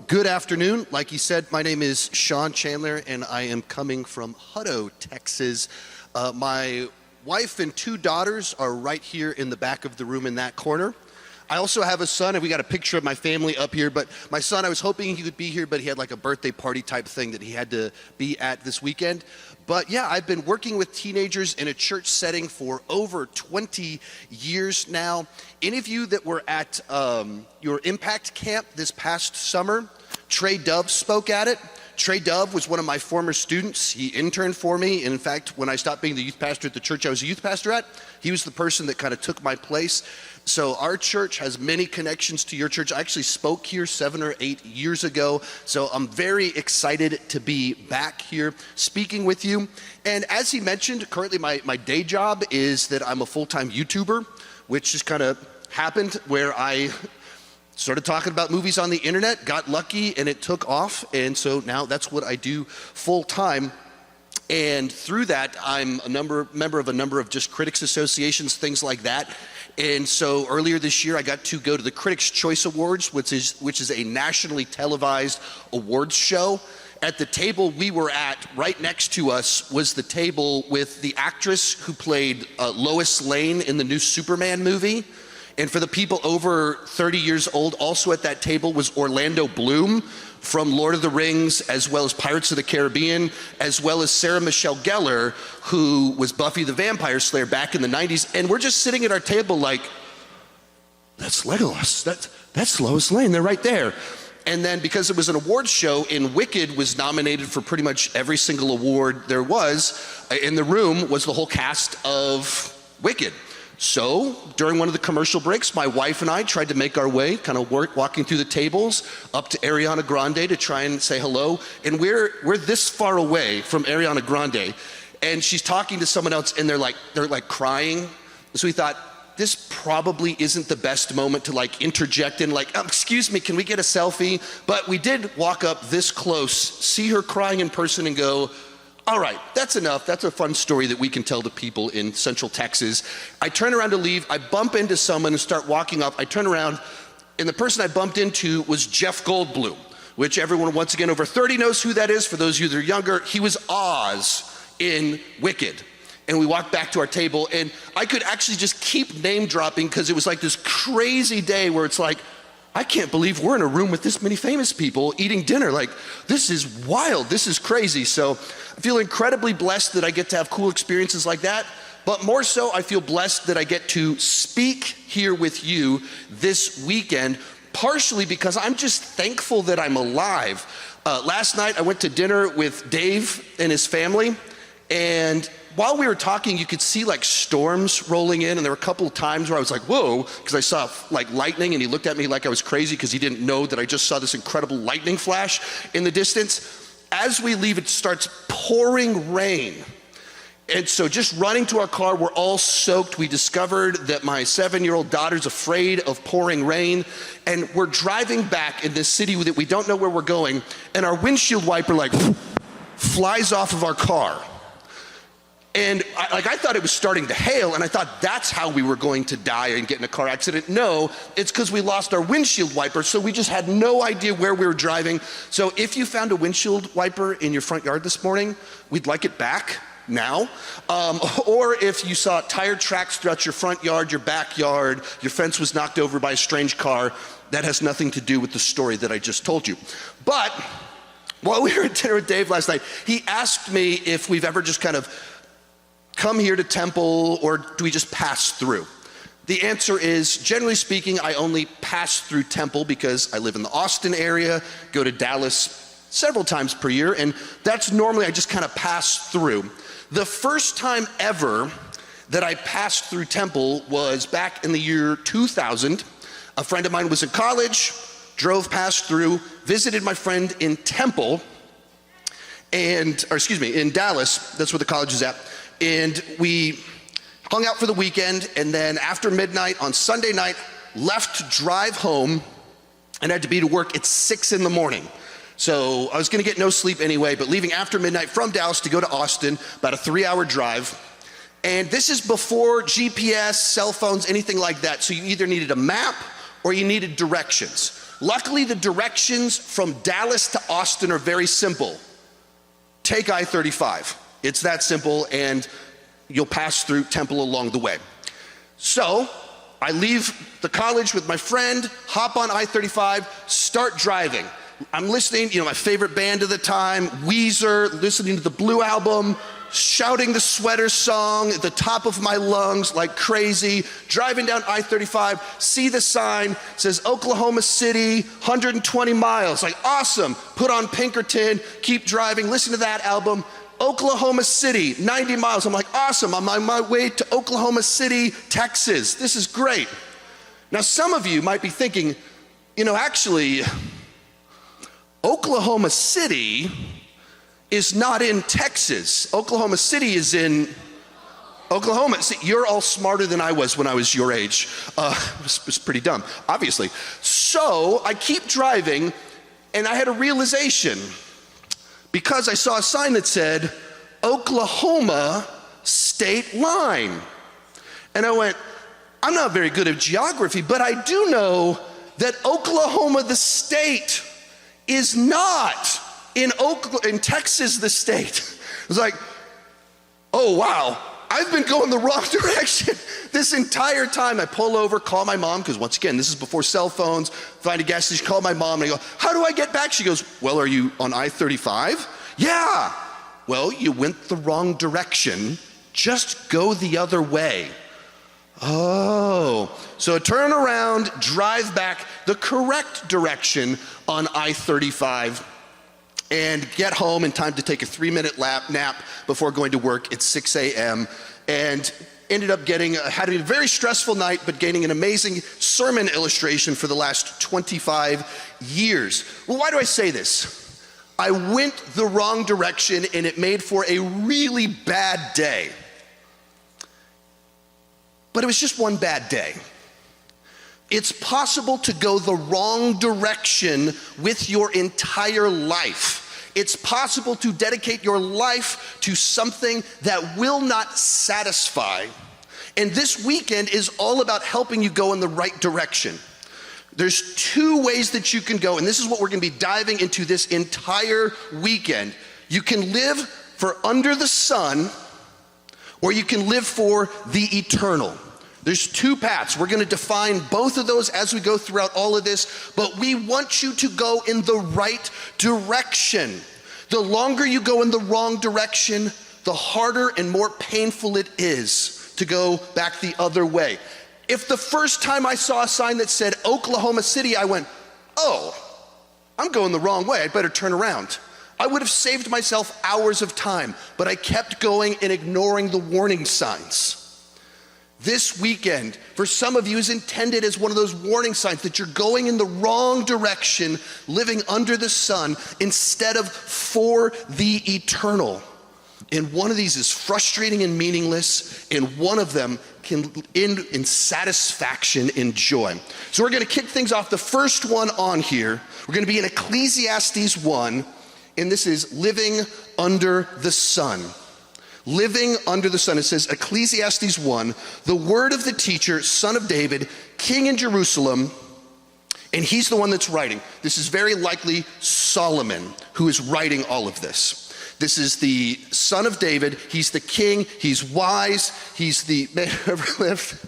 Good afternoon. Like he said, my name is Sean Chandler, and I am coming from Hutto, Texas. My wife and two daughters are right here in the back of the room in that corner. I also have a son, and we got a picture of my family up here, but my son, I was hoping he could be here, but he had like a birthday party type thing that he had to be at this weekend. But yeah, I've been working with teenagers in a church setting for over 20 years now. Any of you that were at your Impact Camp this past summer, Trey Dove spoke at it. Trey Dove was one of my former students. He interned for me. And in fact, when I stopped being the youth pastor at the church I was a youth pastor at, he was the person that kind of took my place. So our church has many connections to your church. I actually spoke here 7 or 8 years ago. So I'm very excited to be back here speaking with you. And as he mentioned, currently my day job is that I'm a full-time YouTuber, which just kind of happened where I started talking about movies on the internet, got lucky, and it took off. And so now that's what I do full time. And through that, I'm a member of a number of just critics associations, things like that. And so earlier this year, I got to go to the Critics' Choice Awards, which is a nationally televised awards show. At the table we were at, right next to us, was the table with the actress who played Lois Lane in the new Superman movie. And for the people over 30 years old, also at that table was Orlando Bloom from Lord of the Rings, as well as Pirates of the Caribbean, as well as Sarah Michelle Gellar, who was Buffy the Vampire Slayer back in the 90s. And we're just sitting at our table like, that's Legolas, that's Lois Lane, they're right there. And then because it was an awards show, and Wicked was nominated for pretty much every single award there was, in the room was the whole cast of Wicked. So during one of the commercial breaks, my wife and I tried to make our way, kind of walking through the tables up to Ariana Grande to try and say hello. And we're this far away from Ariana Grande, and she's talking to someone else, and they're like crying. So we thought, this probably isn't the best moment to like interject in, like, excuse me, can we get a selfie? But we did walk up this close, see her crying in person, and go, all right, that's enough. That's a fun story that we can tell to people in Central Texas. I turn around to leave. I bump into someone and start walking up. I turn around, and the person I bumped into was Jeff Goldblum, which everyone, once again, over 30 knows who that is. For those of you that are younger, he was Oz in Wicked. And we walked back to our table, and I could actually just keep name dropping because it was like this crazy day where it's like, I can't believe we're in a room with this many famous people eating dinner. Like, this is wild, this is crazy. So I feel incredibly blessed that I get to have cool experiences like that. But more so, I feel blessed that I get to speak here with you this weekend, partially because I'm just thankful that I'm alive. Last night, I went to dinner with Dave and his family, and while we were talking, you could see like storms rolling in, and there were a couple of times where I was like, whoa, because I saw like lightning, and he looked at me like I was crazy because he didn't know that I just saw this incredible lightning flash in the distance. As we leave, it starts pouring rain. And so just running to our car, we're all soaked. We discovered that my 7-year-old daughter's afraid of pouring rain, and we're driving back in this city that we don't know where we're going, and our windshield wiper like flies off of our car. And I thought it was starting to hail, and I thought that's how we were going to die and get in a car accident. No, it's because we lost our windshield wiper, so we just had no idea where we were driving. So if you found a windshield wiper in your front yard this morning, we'd like it back now. Or if you saw tire tracks throughout your front yard, your backyard, your fence was knocked over by a strange car, that has nothing to do with the story that I just told you. But while we were at dinner with Dave last night, he asked me if we've ever just kind of come here to Temple, or do we just pass through? The answer is, generally speaking, I only pass through Temple because I live in the Austin area, go to Dallas several times per year, and that's normally I just kind of pass through. The first time ever that I passed through Temple was back in the year 2000. A friend of mine was in college, drove past through, visited my friend in Temple, in Dallas, that's where the college is at. And we hung out for the weekend, and then after midnight on Sunday night, left to drive home, and had to be to work at 6 in the morning. So I was gonna get no sleep anyway, but leaving after midnight from Dallas to go to Austin, about a 3-hour drive. And this is before GPS, cell phones, anything like that. So you either needed a map or you needed directions. Luckily, the directions from Dallas to Austin are very simple. Take I-35. It's that simple, and you'll pass through Temple along the way. So I leave the college with my friend, hop on I-35, start driving. I'm listening, my favorite band of the time, Weezer, listening to the Blue Album, shouting the Sweater song at the top of my lungs like crazy, driving down I-35, see the sign, says Oklahoma City, 120 miles, like awesome, put on Pinkerton, keep driving, listen to that album, Oklahoma City, 90 miles, I'm like awesome, I'm on my way to Oklahoma City, Texas, this is great. Now some of you might be thinking, actually, Oklahoma City is not in Texas. Oklahoma City is in Oklahoma. See, you're all smarter than I was when I was your age. It was pretty dumb, obviously. So I keep driving, and I had a realization because I saw a sign that said, Oklahoma State Line. And I went, I'm not very good at geography, but I do know that Oklahoma, the state, is not in Texas, the state. It was like, oh wow, I've been going the wrong direction this entire time. I pull over, call my mom, because once again, this is before cell phones, find a gas station, call my mom, and I go, how do I get back? She goes, well, are you on I-35? Yeah. Well, you went the wrong direction. Just go the other way. Oh, so turn around, drive back the correct direction on I-35 and get home in time to take a 3-minute nap before going to work at 6 a.m. and ended up having a very stressful night, but gaining an amazing sermon illustration for the last 25 years. Well, why do I say this? I went the wrong direction and it made for a really bad day. But it was just one bad day. It's possible to go the wrong direction with your entire life. It's possible to dedicate your life to something that will not satisfy. And this weekend is all about helping you go in the right direction. There's 2 ways that you can go, and this is what we're going to be diving into this entire weekend. You can live for under the sun, or you can live for the eternal. There's 2 paths. We're going to define both of those as we go throughout all of this, but we want you to go in the right direction. The longer you go in the wrong direction, the harder and more painful it is to go back the other way. If the first time I saw a sign that said Oklahoma City, I went, oh, I'm going the wrong way, I better turn around. I would have saved myself hours of time, but I kept going and ignoring the warning signs. This weekend, for some of you, is intended as one of those warning signs that you're going in the wrong direction, living under the sun instead of for the eternal. And one of these is frustrating and meaningless, and one of them can end in satisfaction and joy. So we're going to kick things off. The first one on here, we're going to be in Ecclesiastes 1, and this is living under the sun. Living under the sun. It says, Ecclesiastes 1, the word of the teacher, son of David, king in Jerusalem, and he's the one that's writing. This is very likely Solomon who is writing all of this. This is the son of David. He's the king. He's wise. He's the man who ever lived,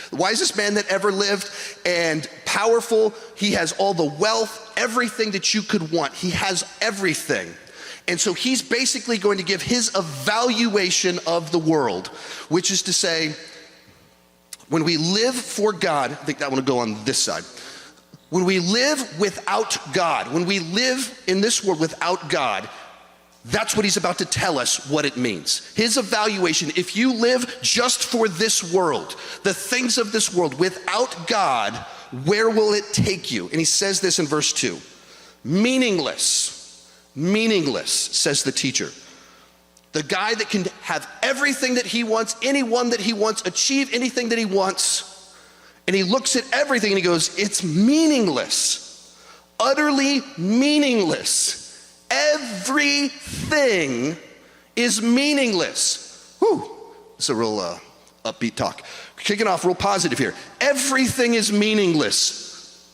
the wisest man that ever lived, and powerful. He has all the wealth, everything that you could want. He has everything. And so he's basically going to give his evaluation of the world, which is to say, when we live for God, I think that one will go on this side. When we live without God, when we live in this world without God, that's what he's about to tell us what it means. His evaluation, if you live just for this world, the things of this world without God, where will it take you? And he says this in verse 2, meaningless, says the teacher. The guy that can have everything that he wants, anyone that he wants, achieve anything that he wants, and he looks at everything and he goes, it's meaningless, utterly meaningless. Everything is meaningless. Whew, it's a real upbeat talk. Kicking off real positive here. Everything is meaningless.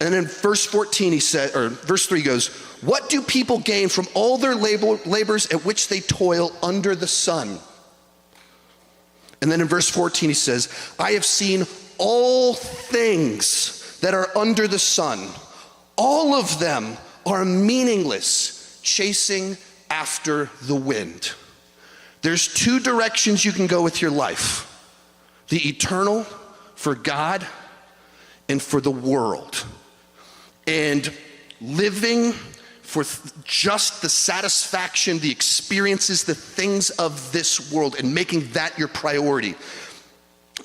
And then verse 14 he said, or verse 3 goes, what do people gain from all their labors at which they toil under the sun? And then in verse 14 he says, I have seen all things that are under the sun. All of them are meaningless, chasing after the wind. There's two directions you can go with your life. The eternal for God and for the world. And living for just the satisfaction, the experiences, the things of this world, and making that your priority.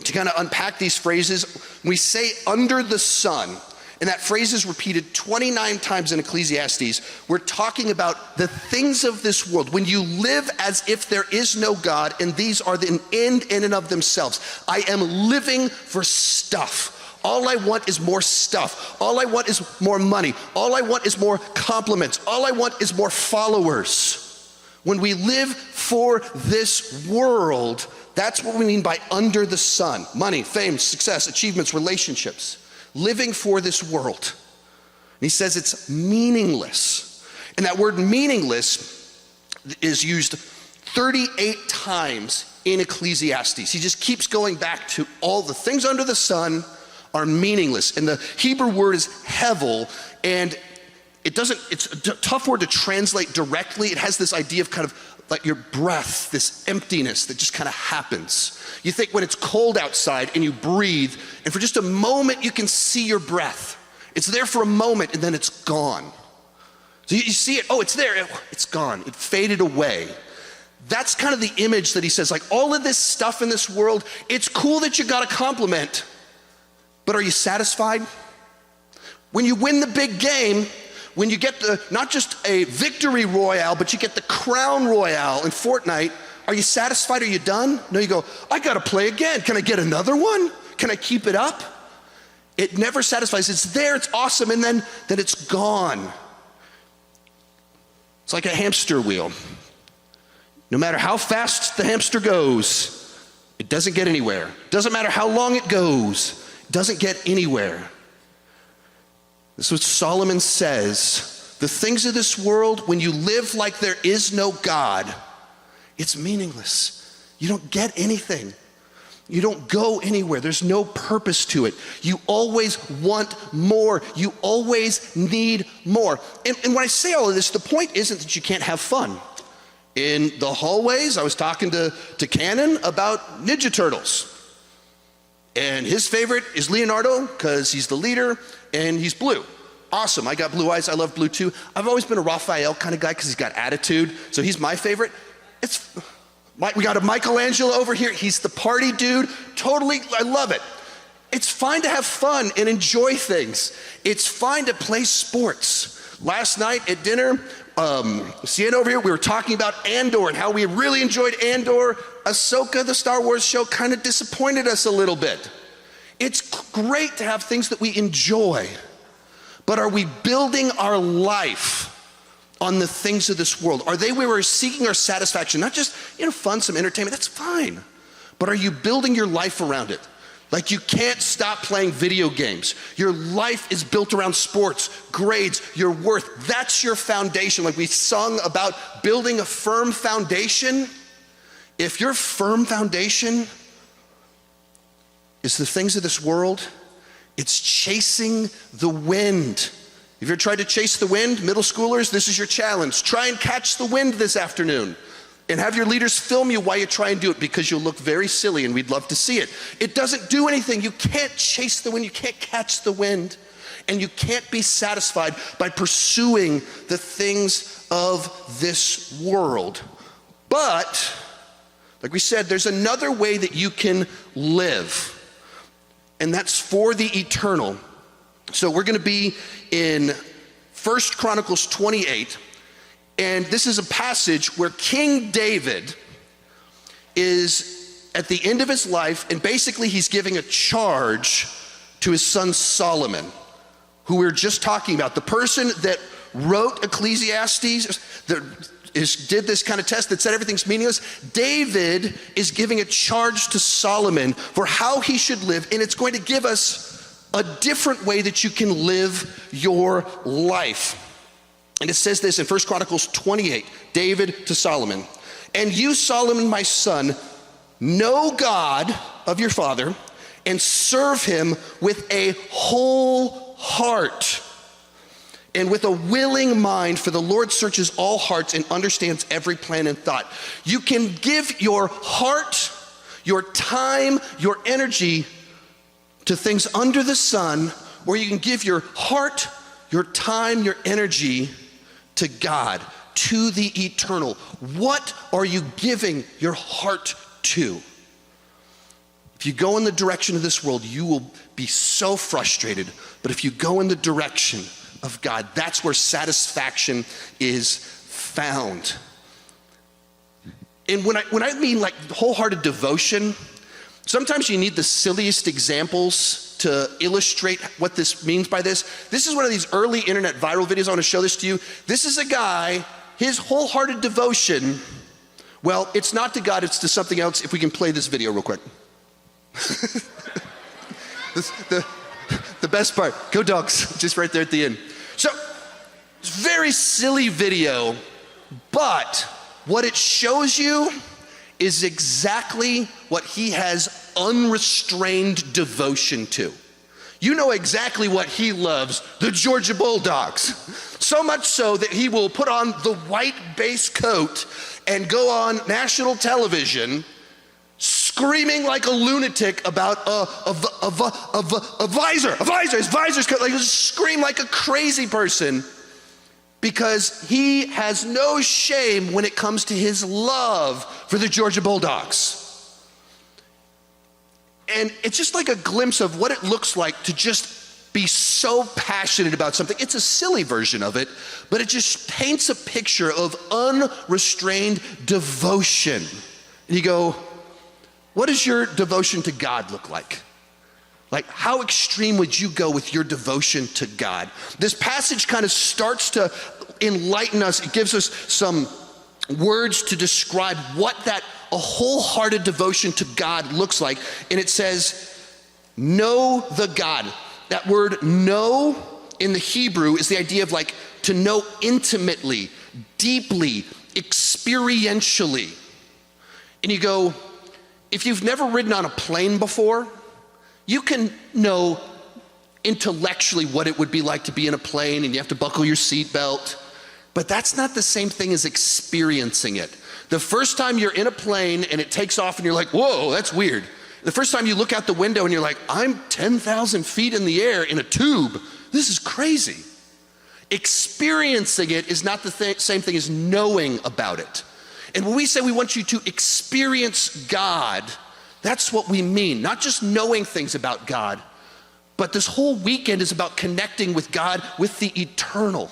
To kind of unpack these phrases, when we say under the sun, and that phrase is repeated 29 times in Ecclesiastes, we're talking about the things of this world. When you live as if there is no God, and these are the end in and of themselves. I am living for stuff. All I want is more stuff. All I want is more money. All I want is more compliments. All I want is more followers. When we live for this world, that's what we mean by under the sun. Money, fame, success, achievements, relationships. Living for this world. And he says it's meaningless. And that word meaningless is used 38 times in Ecclesiastes. He just keeps going back to all the things under the sun are meaningless. And the Hebrew word is hevel, and it's a tough word to translate directly. It has this idea of kind of like your breath, this emptiness that just kind of happens. You think when it's cold outside and you breathe, and for just a moment you can see your breath. It's there for a moment and then it's gone. So you see it, oh, it's there, it's gone. It faded away. That's kind of the image that he says, like all of this stuff in this world, it's cool that you got a compliment, but are you satisfied? When you win the big game, when you get not just a victory royale, but you get the crown royale in Fortnite, are you satisfied? Are you done? No, you go, I gotta play again. Can I get another one? Can I keep it up? It never satisfies. It's there, it's awesome, and then it's gone. It's like a hamster wheel. No matter how fast the hamster goes, it doesn't get anywhere. Doesn't matter how long it goes, it doesn't get anywhere. This is what Solomon says. The things of this world, when you live like there is no God, it's meaningless. You don't get anything. You don't go anywhere. There's no purpose to it. You always want more. You always need more. And when I say all of this, the point isn't that you can't have fun. In the hallways, I was talking to Cannon about Ninja Turtles. And his favorite is Leonardo because he's the leader and he's blue. Awesome, I got blue eyes, I love blue too. I've always been a Raphael kind of guy because he's got attitude, so he's my favorite. We got a Michelangelo over here, he's the party dude, totally, I love it. It's fine to have fun and enjoy things. It's fine to play sports. Last night at dinner, Sienna over here, we were talking about Andor and how we really enjoyed Andor. Ahsoka, the Star Wars show, kind of disappointed us a little bit. It's great to have things that we enjoy, but are we building our life on the things of this world? Are they where we're seeking our satisfaction? Not just, fun, some entertainment, that's fine. But are you building your life around it? Like you can't stop playing video games. Your life is built around sports, grades, your worth. That's your foundation. Like we sung about building a firm foundation. If your firm foundation is the things of this world, it's chasing the wind. Have you ever tried to chase the wind? Middle schoolers, this is your challenge. Try and catch the wind this afternoon. And have your leaders film you while you try and do it because you'll look very silly and we'd love to see it. It doesn't do anything. You can't chase the wind. You can't catch the wind. And you can't be satisfied by pursuing the things of this world. But, like we said, there's another way that you can live. And that's for the eternal. So we're going to be in 1 Chronicles 28. And this is a passage where King David is at the end of his life, and basically he's giving a charge to his son Solomon, who we were just talking about. The person that wrote Ecclesiastes, that did this kind of test that said everything's meaningless. David is giving a charge to Solomon for how he should live, and it's going to give us a different way that you can live your life. And it says this in 1 Chronicles 28, David to Solomon. And you, Solomon, my son, know God of your father and serve him with a whole heart and with a willing mind, for the Lord searches all hearts and understands every plan and thought. You can give your heart, your time, your energy to things under the sun, or you can give your heart, your time, your energy to God, to the eternal. What are you giving your heart to? If you go in the direction of this world, you will be so frustrated. But if you go in the direction of God, that's where satisfaction is found. And when I mean like wholehearted devotion, sometimes you need the silliest examples to illustrate what this means by this. This is one of these early internet viral videos. I want to show this to you. This is a guy, his wholehearted devotion, well, it's not to God, it's to something else. If we can play this video real quick. The best part, go dogs, just right there at the end. So, it's a very silly video, but what it shows you is exactly what he has unrestrained devotion to. You know exactly what he loves, the Georgia Bulldogs. So much so that he will put on the white base coat and go on national television screaming like a lunatic about a visor, his visor's cut, like scream like a crazy person, because he has no shame when it comes to his love for the Georgia Bulldogs. And it's just like a glimpse of what it looks like to just be so passionate about something. It's a silly version of it, but it just paints a picture of unrestrained devotion. And you go, what does your devotion to God look like? Like, how extreme would you go with your devotion to God? This passage kind of starts to enlighten us. It gives us some words to describe what that a wholehearted devotion to God looks like. And it says, know the God. That word know in the Hebrew is the idea of like to know intimately, deeply, experientially. And you go, if you've never ridden on a plane before, you can know intellectually what it would be like to be in a plane and you have to buckle your seatbelt, but that's not the same thing as experiencing it. The first time you're in a plane and it takes off and you're like, whoa, that's weird. The first time you look out the window and you're like, I'm 10,000 feet in the air in a tube. This is crazy. Experiencing it is not the same thing as knowing about it. And when we say we want you to experience God, that's what we mean. Not just knowing things about God, but this whole weekend is about connecting with God, with the eternal.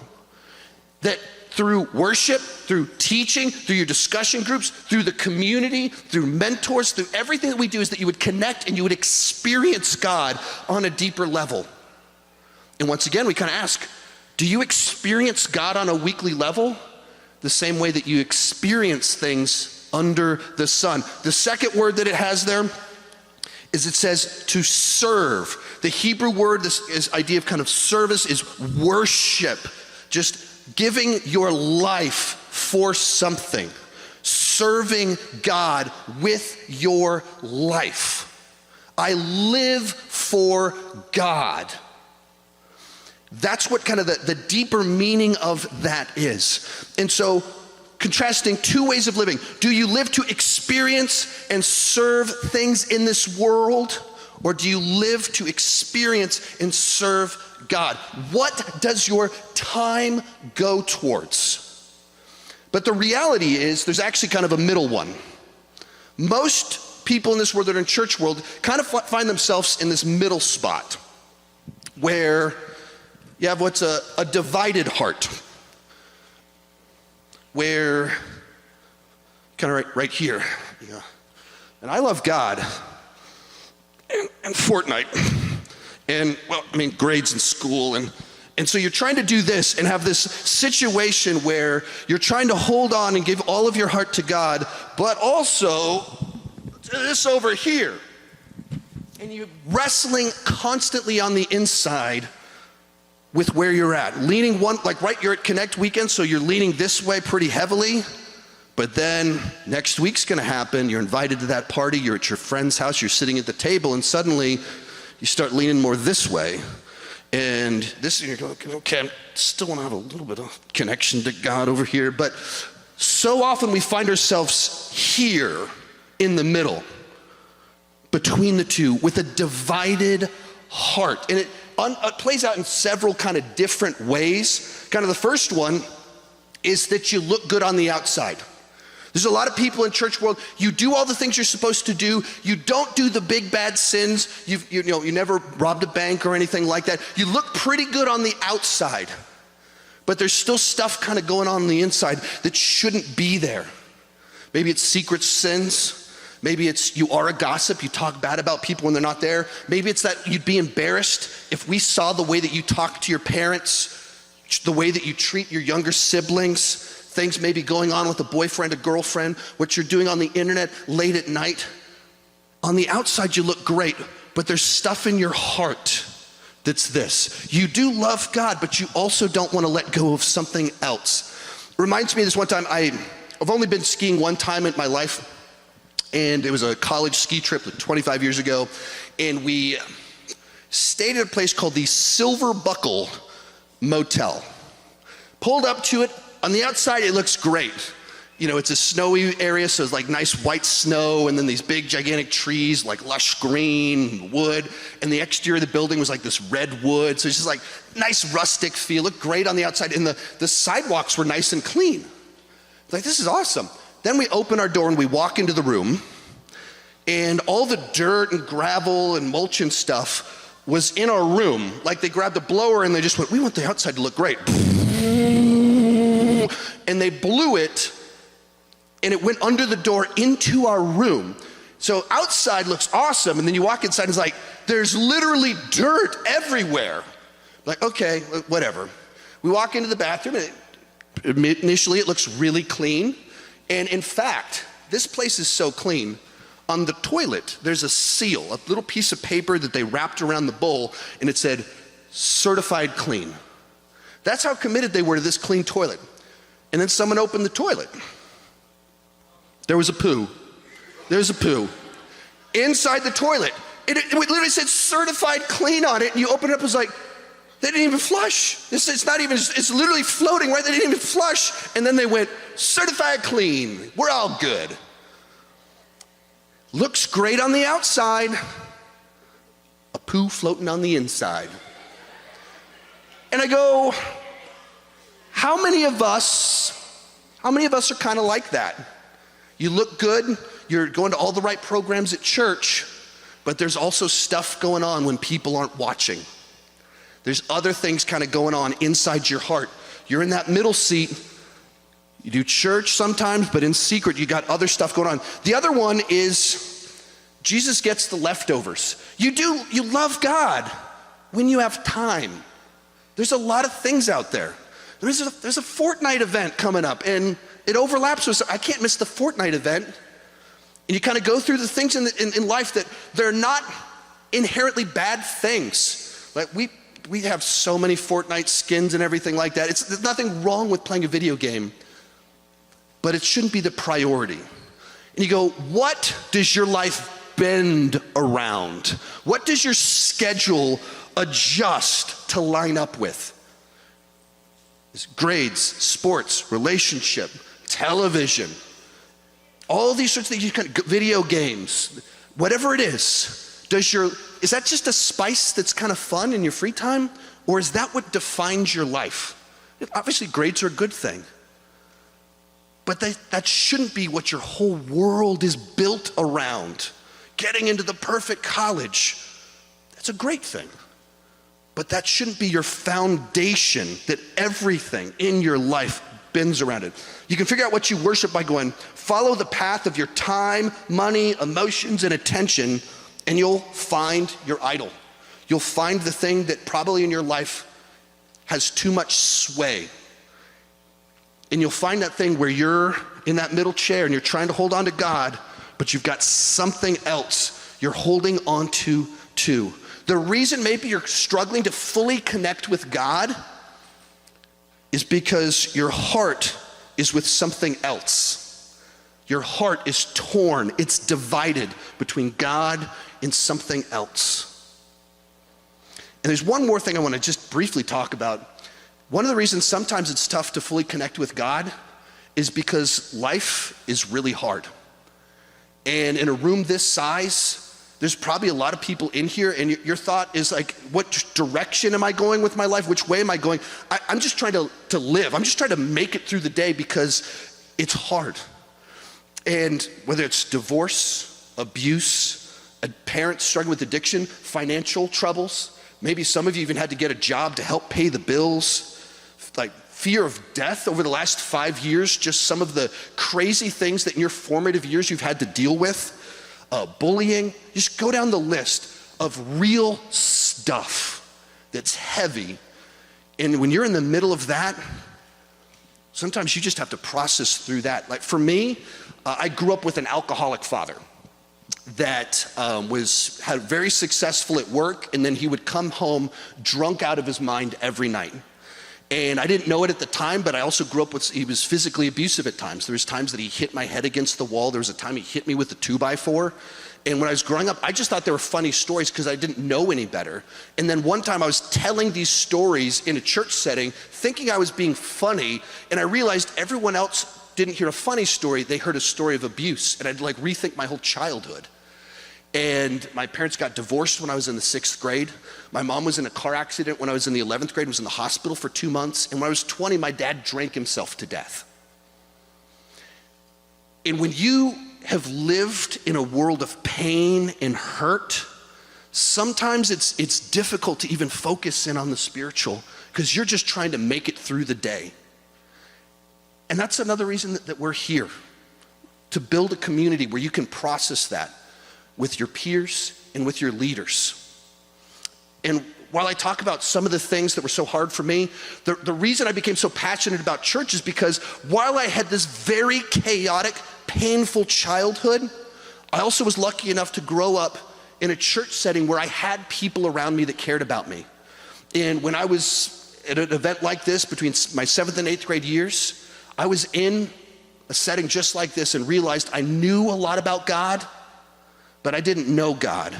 That through worship, through teaching, through your discussion groups, through the community, through mentors, through everything that we do is that you would connect and you would experience God on a deeper level. And once again, we kind of ask, do you experience God on a weekly level? The same way that you experience things under the sun. The second word that it has there is it says to serve. The Hebrew word, this idea of kind of service, is worship. Just giving your life for something. Serving God with your life. I live for God. That's what kind of the deeper meaning of that is. And so, contrasting two ways of living. Do you live to experience and serve things in this world? Or do you live to experience and serve God? What does your time go towards? But the reality is there's actually kind of a middle one. Most people in this world that are in church world kind of find themselves in this middle spot where you have what's a divided heart, where kind of right here, you know, and I love God and Fortnite and, well, I mean, grades in school, and so you're trying to do this and have this situation where you're trying to hold on and give all of your heart to God, but also this over here. and you're wrestling constantly on the inside with where you're at. Leaning one, like right, you're at Connect weekend, so you're leaning this way pretty heavily, but then next week's gonna happen, you're invited to that party, you're at your friend's house, you're sitting at the table, and suddenly you start leaning more this way. And this, you're going, okay, I still wanna have a little bit of connection to God over here, but so often we find ourselves here in the middle, between the two, with a divided heart. And it plays out in several kind of different ways. Kind of the first one is that you look good on the outside. There's a lot of people in church world, you do all the things you're supposed to do, you don't do the big bad sins, you never robbed a bank or anything like that. You look pretty good on the outside, but there's still stuff kind of going on the inside that shouldn't be there. Maybe it's secret sins. Maybe it's you are a gossip, you talk bad about people when they're not there. Maybe it's that you'd be embarrassed if we saw the way that you talk to your parents, the way that you treat your younger siblings, things maybe going on with a boyfriend, a girlfriend, what you're doing on the internet late at night. On the outside you look great, but there's stuff in your heart that's this. You do love God, but you also don't want to let go of something else. It reminds me of this one time, I've only been skiing one time in my life, and it was a college ski trip like 25 years ago, and we stayed at a place called the Silver Buckle Motel. Pulled up to it, on the outside it looks great. You know, it's a snowy area, so it's like nice white snow, and then these big gigantic trees, like lush green wood, and the exterior of the building was like this red wood, so it's just like nice rustic feel, looked great on the outside, and the sidewalks were nice and clean. Like, this is awesome. Then we open our door and we walk into the room, and all the dirt and gravel and mulch and stuff was in our room. Like, they grabbed a blower and they just went, we want the outside to look great. And they blew it, and it went under the door into our room. So outside looks awesome, and then you walk inside and it's like, there's literally dirt everywhere. Like, okay, whatever. We walk into the bathroom, and initially it looks really clean. And in fact, this place is so clean, on the toilet, there's a seal, a little piece of paper that they wrapped around the bowl, and it said, certified clean. That's how committed they were to this clean toilet. And then someone opened the toilet. There was a poo. There's a poo. Inside the toilet. It literally said certified clean on it, and you open it up, it was like, they didn't even flush. It's not even, it's literally floating, right? They didn't even flush. And then they went, certified clean. We're all good. Looks great on the outside. A poo floating on the inside. And I go, how many of us are kind of like that? You look good, you're going to all the right programs at church, but there's also stuff going on when people aren't watching. There's other things kind of going on inside your heart. You're in that middle seat. You do church sometimes, but in secret, you got other stuff going on. The other one is Jesus gets the leftovers. You love God when you have time. There's a lot of things out there. There's a Fortnite event coming up, and it overlaps with, I can't miss the Fortnite event. And you kind of go through the things in life that they're not inherently bad things. Like we have so many Fortnite skins and everything like that. There's nothing wrong with playing a video game, but it shouldn't be the priority. And you go, what does your life bend around? What does your schedule adjust to line up with? It's grades, sports, relationship, television, all these sorts of things, video games, whatever it is. Is that just a spice that's kind of fun in your free time? Or is that what defines your life? Obviously, grades are a good thing. But that shouldn't be what your whole world is built around. Getting into the perfect college, that's a great thing. But that shouldn't be your foundation, that everything in your life bends around it. You can figure out what you worship by going, follow the path of your time, money, emotions, and attention, and you'll find your idol. You'll find the thing that probably in your life has too much sway. And you'll find that thing where you're in that middle chair and you're trying to hold on to God, but you've got something else you're holding on to too. The reason maybe you're struggling to fully connect with God is because your heart is with something else. Your heart is torn, it's divided between God and something else. And there's one more thing I want to just briefly talk about. One of the reasons sometimes it's tough to fully connect with God is because life is really hard. And in a room this size, there's probably a lot of people in here, and your thought is like, what direction am I going with my life? Which way am I going? I'm just trying to live. I'm just trying to make it through the day because it's hard. And whether it's divorce, abuse, a parent struggling with addiction, financial troubles, maybe some of you even had to get a job to help pay the bills, like fear of death over the last 5 years, just some of the crazy things that in your formative years you've had to deal with. Bullying, just go down the list of real stuff that's heavy. And when you're in the middle of that, sometimes you just have to process through that. Like for me, I grew up with an alcoholic father that had very successful at work, and then he would come home drunk out of his mind every night. And I didn't know it at the time, but I also grew up with, he was physically abusive at times. There was times that he hit my head against the wall. There was a time he hit me with a 2x4. And when I was growing up, I just thought they were funny stories because I didn't know any better. And then one time I was telling these stories in a church setting, thinking I was being funny, and I realized everyone else didn't hear a funny story, they heard a story of abuse. And I'd like rethink my whole childhood. And my parents got divorced when I was in the 6th grade. My mom was in a car accident when I was in the 11th grade, was in the hospital for 2 months. And when I was 20, my dad drank himself to death. And when you have lived in a world of pain and hurt, sometimes it's difficult to even focus in on the spiritual because you're just trying to make it through the day. And that's another reason that we're here, to build a community where you can process that with your peers and with your leaders. And while I talk about some of the things that were so hard for me, the reason I became so passionate about church is because while I had this very chaotic, painful childhood, I also was lucky enough to grow up in a church setting where I had people around me that cared about me. And when I was at an event like this between my 7th and 8th grade years, I was in a setting just like this and realized I knew a lot about God, but I didn't know God,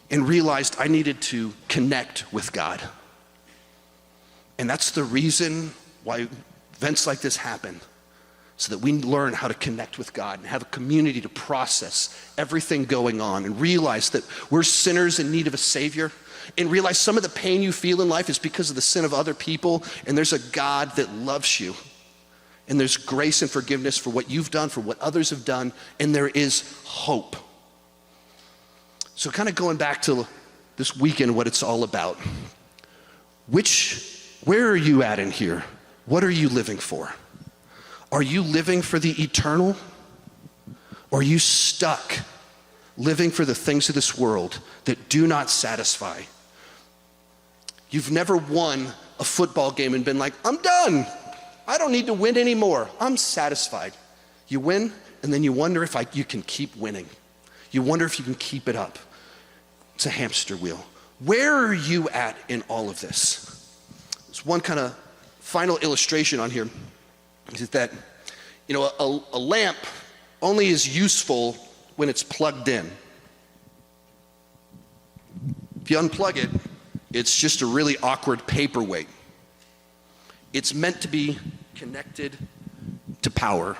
and realized I needed to connect with God. And that's the reason why events like this happen, so that we learn how to connect with God and have a community to process everything going on and realize that we're sinners in need of a Savior, and realize some of the pain you feel in life is because of the sin of other people, and there's a God that loves you. And there's grace and forgiveness for what you've done, for what others have done, and there is hope. So kind of going back to this weekend, what it's all about. Where are you at in here? What are you living for? Are you living for the eternal? Or are you stuck living for the things of this world that do not satisfy? You've never won a football game and been like, I'm done. I don't need to win anymore. I'm satisfied. You win, and then you wonder if you can keep winning. You wonder if you can keep it up. It's a hamster wheel. Where are you at in all of this? There's one kind of final illustration on here. Is that, a lamp only is useful when it's plugged in. If you unplug it, it's just a really awkward paperweight. It's meant to be connected to power,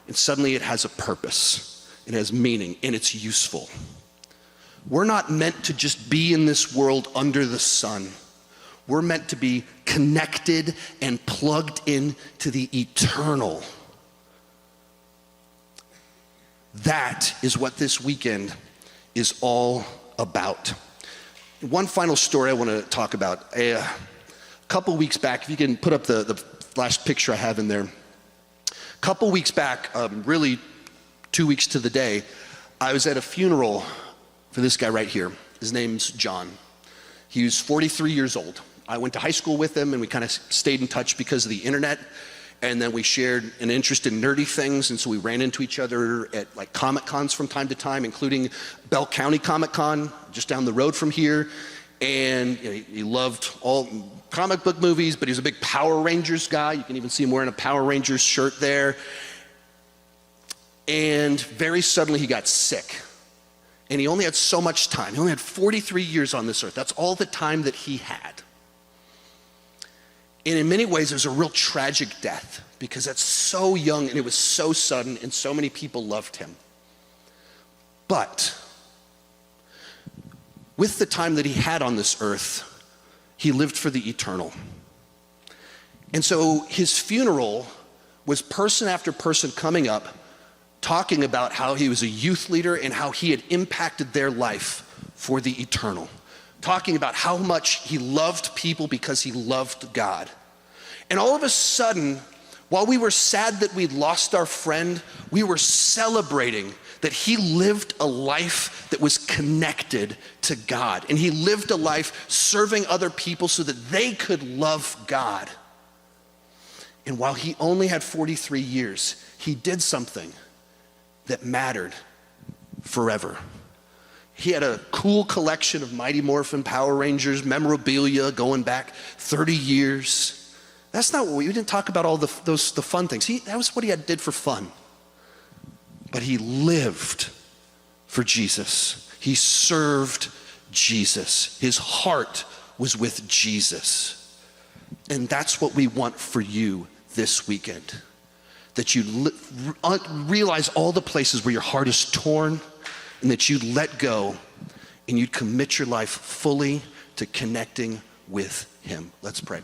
and suddenly it has a purpose, it has meaning, and it's useful. We're not meant to just be in this world under the sun. We're meant to be connected and plugged in to the eternal. That is what this weekend is all about. One final story I want to talk about. A couple weeks back, if you can put up the last picture I have in there. A couple weeks back, really 2 weeks to the day, I was at a funeral for this guy right here. His name's John. He was 43 years old. I went to high school with him, and we kind of stayed in touch because of the internet. And then we shared an interest in nerdy things, and so we ran into each other at like Comic Cons from time to time, including Bell County Comic Con, just down the road from here. And he loved all comic book movies, but he was a big Power Rangers guy. You can even see him wearing a Power Rangers shirt there. And very suddenly he got sick. And he only had so much time. He only had 43 years on this earth. That's all the time that he had. And in many ways, it was a real tragic death because that's so young and it was so sudden and so many people loved him. But with the time that he had on this earth, he lived for the eternal. And so his funeral was person after person coming up, talking about how he was a youth leader and how he had impacted their life for the eternal. Talking about how much he loved people because he loved God. And all of a sudden, while we were sad that we'd lost our friend, we were celebrating that he lived a life that was connected to God. And he lived a life serving other people so that they could love God. And while he only had 43 years, he did something that mattered forever. He had a cool collection of Mighty Morphin Power Rangers memorabilia going back 30 years. That's not what we didn't talk about all the fun things. That was what he did for fun. But he lived for Jesus. He served Jesus. His heart was with Jesus. And that's what we want for you this weekend. That you realize all the places where your heart is torn and that you'd let go and you'd commit your life fully to connecting with him. Let's pray.